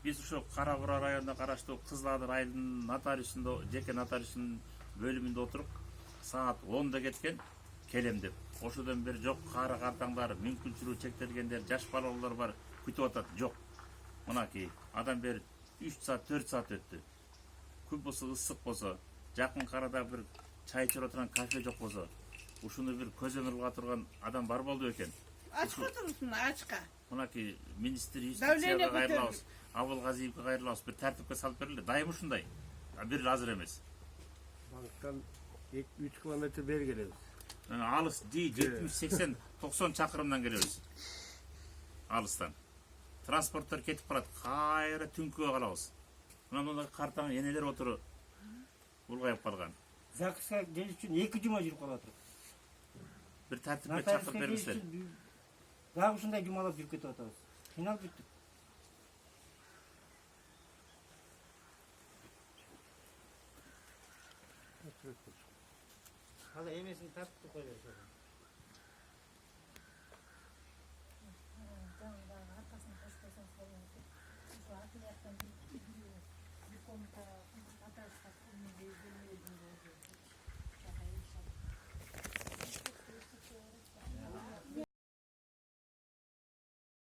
Биз ошо Кара Бура районуна караштуу Кызыл Адыр айылынын нотариусунда, жеке нотариусунун бөлүмүндө отуруп, саат 10-да кеткен, келем деп. Ошодон бери жок, кары картаңдар, мүмкүнчүлүгү чектелгендер, жаш балалар бар, күтүп атат. Жок. Мынакей адам бери 3 саат, 4 саат өттү. Күн болсо, ысык болсо, жакын карада бир чай ичип отурган кафе жок болсо, ушуну бир көзөмөл кыла турган адам бар болду экен. Ачка турсун, ачка. Мынакей министр юстицияга кайрылабыз, Абылгазиевге кайрылабыз, бир тартипке салып бериле. Дайым ушундай. Бир азыр эмес. Банктан 3 километр бери келебиз. Алыс 70, 80, 90 чакырымдан келебиз. Алыстан. Транспорттор кетип барат. Кайра түнкүгө калабыз. Мына картаң энелер отуру улгайып калган. ЗАГСка келиш үчүн 2 жума жүрүп калат. Бир тартипке чакырып бериңиздер. Дагы ушундай жумалап жүрүп кетип атабыз. Кыйналып бүттүк. Hala emesini tartib koyuyor. Arkasını koştursan sorun yok. Şu atı yaktan bir komuta